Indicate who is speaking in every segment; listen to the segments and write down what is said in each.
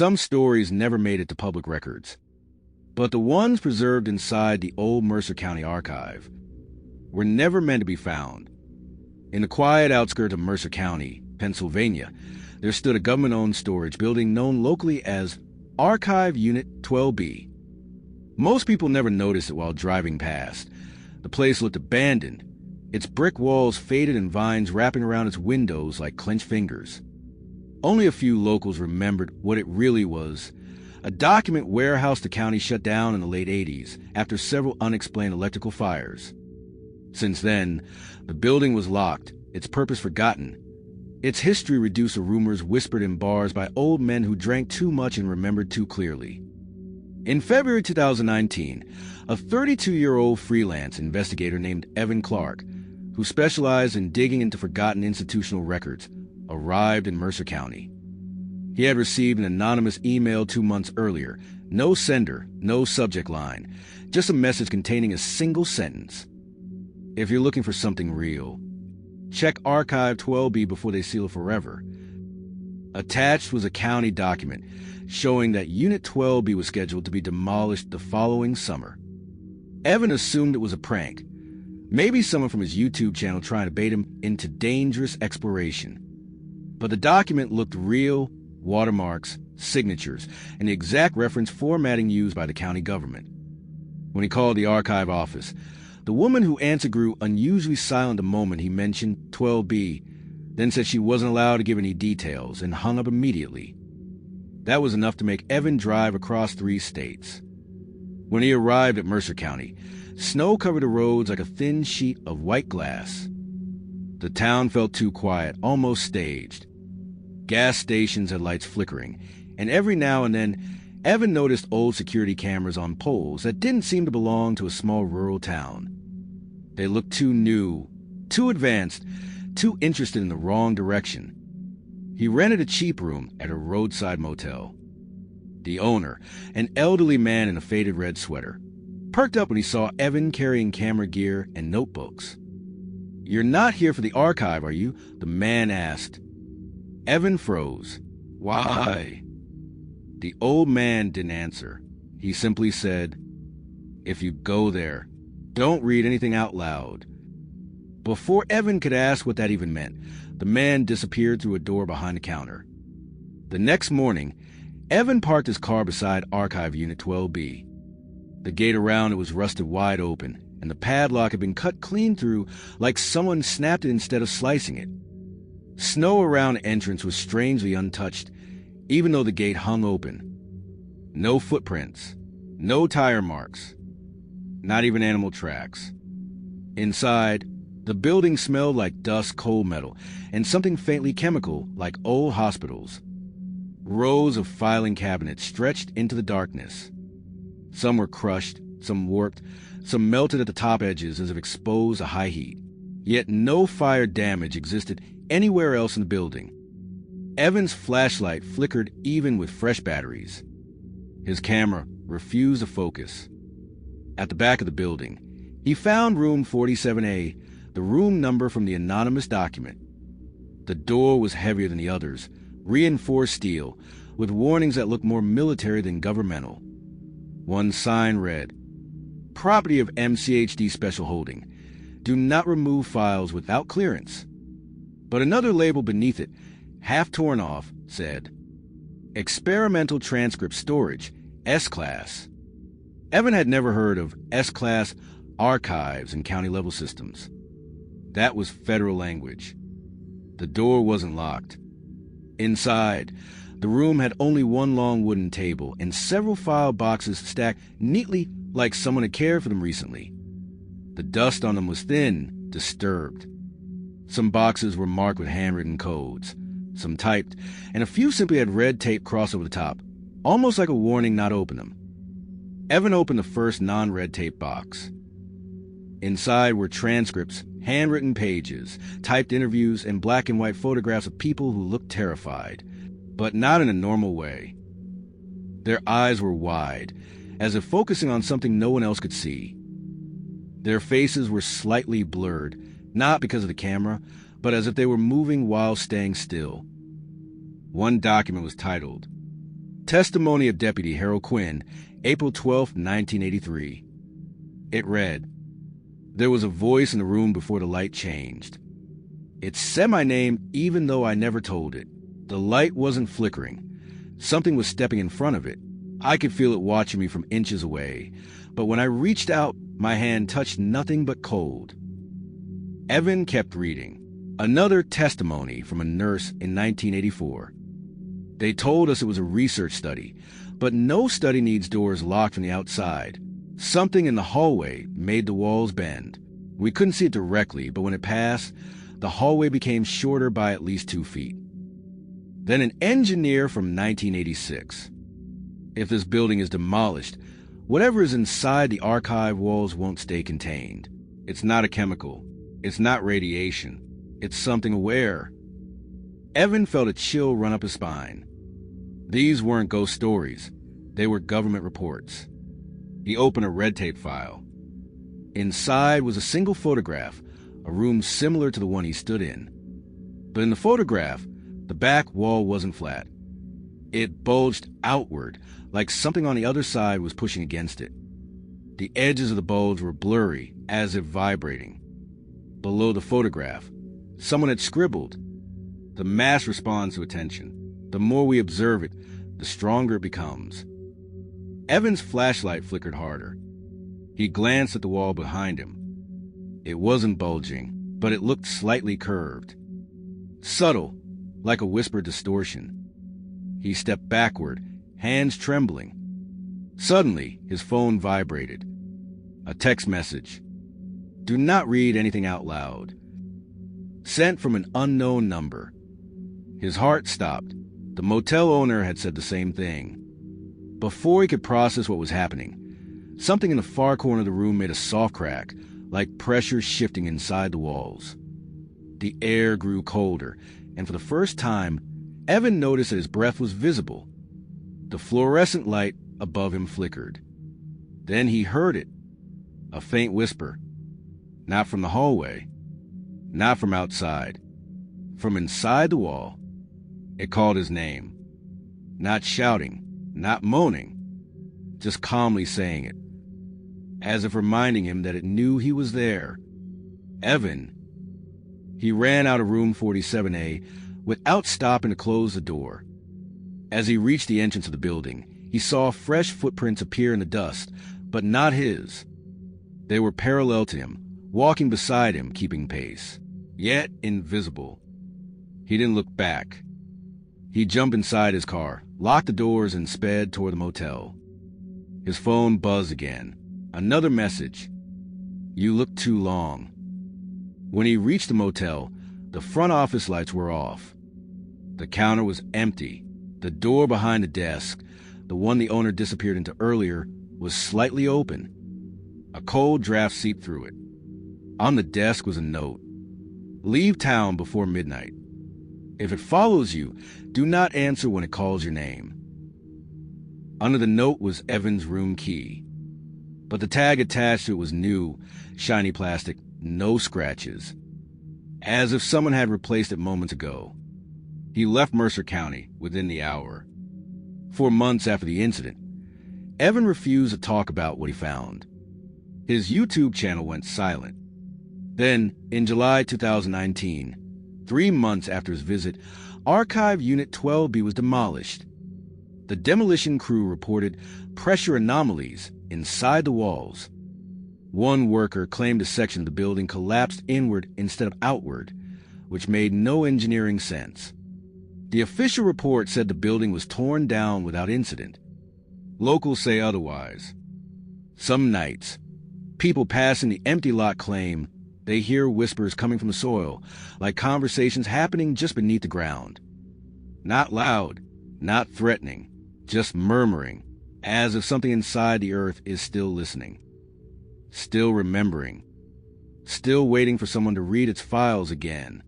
Speaker 1: Some stories never made it to public records, but the ones preserved inside the old Mercer County archive were never meant to be found. In the quiet outskirts of Mercer County, Pennsylvania, there stood a government-owned storage building known locally as Archive Unit 12B. Most people never noticed it while driving past. The place looked abandoned, its brick walls faded and vines wrapping around its windows like clenched fingers. Only a few locals remembered what it really was: a document warehouse the county shut down in the late 80s after several unexplained electrical fires. Since then, the building was locked, its purpose forgotten, its history reduced to rumors whispered in bars by old men who drank too much and remembered too clearly. In February 2019, a 32-year-old freelance investigator named Evan Clark, who specialized in digging into forgotten institutional records, arrived in Mercer County. He had received an anonymous email 2 months earlier. No sender, no subject line, just a message containing a single sentence. If you're looking for something real, check Archive 12B before they seal it forever. Attached was a county document showing that Unit 12B was scheduled to be demolished the following summer. Evan assumed it was a prank, maybe someone from his YouTube channel trying to bait him into dangerous exploration. But the document looked real: watermarks, signatures, and the exact reference formatting used by the county government. When he called the archive office, the woman who answered grew unusually silent the moment he mentioned 12B, then said she wasn't allowed to give any details and hung up immediately. That was enough to make Evan drive across 3 states. When he arrived at Mercer County, snow covered the roads like a thin sheet of white glass. The town felt too quiet, almost staged. Gas stations had lights flickering, and every now and then, Evan noticed old security cameras on poles that didn't seem to belong to a small rural town. They looked too new, too advanced, too interested in the wrong direction. He rented a cheap room at a roadside motel. The owner, an elderly man in a faded red sweater, perked up when he saw Evan carrying camera gear and notebooks. "You're not here for the archive, are you?" the man asked. Evan froze. "Why?" The old man didn't answer. He simply said, "If you go there, don't read anything out loud." Before Evan could ask what that even meant, the man disappeared through a door behind the counter. The next morning, Evan parked his car beside Archive Unit 12B. The gate around it was rusted wide open, and the padlock had been cut clean through like someone snapped it instead of slicing it. Snow around the entrance was strangely untouched, even though the gate hung open. No footprints, no tire marks, not even animal tracks. Inside, the building smelled like dust, coal metal, and something faintly chemical like old hospitals. Rows of filing cabinets stretched into the darkness. Some were crushed, some warped, some melted at the top edges as if exposed to high heat. Yet no fire damage existed anywhere else in the building. Evan's flashlight flickered even with fresh batteries. His camera refused to focus. At the back of the building, he found room 47A, the room number from the anonymous document. The door was heavier than the others, reinforced steel, with warnings that looked more military than governmental. One sign read, "Property of MCHD Special Holding. Do not remove files without clearance." But another label beneath it, half torn off, said, "Experimental Transcript Storage, S-Class." Evan had never heard of S-Class archives and county-level systems. That was federal language. The door wasn't locked. Inside, the room had only one long wooden table and several file boxes stacked neatly like someone had cared for them recently. The dust on them was thin, disturbed. Some boxes were marked with handwritten codes, some typed, and a few simply had red tape crossed over the top, almost like a warning not to open them. Evan opened the first non-red tape box. Inside were transcripts, handwritten pages, typed interviews, and black and white photographs of people who looked terrified, but not in a normal way. Their eyes were wide, as if focusing on something no one else could see. Their faces were slightly blurred, not because of the camera, but as if they were moving while staying still. One document was titled, Testimony of Deputy Harold Quinn, April 12, 1983. It read, "There was a voice in the room before the light changed. It said my name even though I never told it. The light wasn't flickering. Something was stepping in front of it. I could feel it watching me from inches away. But when I reached out, my hand touched nothing but cold." Evan kept reading. Another testimony from a nurse in 1984. "They told us it was a research study, but no study needs doors locked from the outside. Something in the hallway made the walls bend. We couldn't see it directly, but when it passed, the hallway became shorter by at least 2 feet." Then an engineer from 1986. "If this building is demolished, whatever is inside the archive walls won't stay contained. It's not a chemical. It's not radiation. It's something aware." Evan felt a chill run up his spine. These weren't ghost stories. They were government reports. He opened a red tape file. Inside was a single photograph, a room similar to the one he stood in. But in the photograph, the back wall wasn't flat. It bulged outward, like something on the other side was pushing against it. The edges of the bulge were blurry, as if vibrating. Below the photograph, someone had scribbled, "The mass responds to attention. The more we observe it, the stronger it becomes." Evan's flashlight flickered harder. He glanced at the wall behind him. It wasn't bulging, but it looked slightly curved. Subtle, like a whispered distortion. He stepped backward, hands trembling. Suddenly, his phone vibrated. A text message. "Do not read anything out loud." Sent from an unknown number. His heart stopped. The motel owner had said the same thing. Before he could process what was happening, something in the far corner of the room made a soft crack, like pressure shifting inside the walls. The air grew colder, and for the first time, Evan noticed that his breath was visible. The fluorescent light above him flickered. Then he heard it. A faint whisper. Not from the hallway. Not from outside. From inside the wall. It called his name. Not shouting. Not moaning. Just calmly saying it. As if reminding him that it knew he was there. Evan. He ran out of room 47A without stopping to close the door. As he reached the entrance of the building, he saw fresh footprints appear in the dust, but not his. They were parallel to him, walking beside him, keeping pace, yet invisible. He didn't look back. He jumped inside his car, locked the doors, and sped toward the motel. His phone buzzed again. Another message. "You look too long." When he reached the motel, the front office lights were off. The counter was empty. The door behind the desk, the one the owner disappeared into earlier, was slightly open. A cold draft seeped through it. On the desk was a note. "Leave town before midnight. If it follows you, do not answer when it calls your name." Under the note was Evan's room key. But the tag attached to it was new, shiny plastic, no scratches. As if someone had replaced it moments ago. He left Mercer County within the hour. 4 months after the incident, Evan refused to talk about what he found. His YouTube channel went silent. Then, in July 2019, 3 months after his visit, Archive Unit 12B was demolished. The demolition crew reported pressure anomalies inside the walls. One worker claimed a section of the building collapsed inward instead of outward, which made no engineering sense. The official report said the building was torn down without incident. Locals say otherwise. Some nights, people passing the empty lot claim they hear whispers coming from the soil, like conversations happening just beneath the ground. Not loud, not threatening, just murmuring, as if something inside the earth is still listening, still remembering, still waiting for someone to read its files again.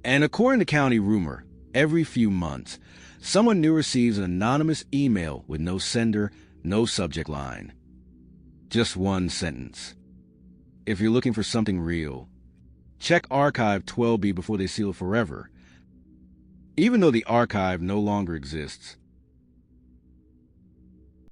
Speaker 1: And according to county rumor, every few months, someone new receives an anonymous email with no sender, no subject line. Just one sentence. If you're looking for something real, check Archive 12B before they seal it forever. Even though the archive no longer exists,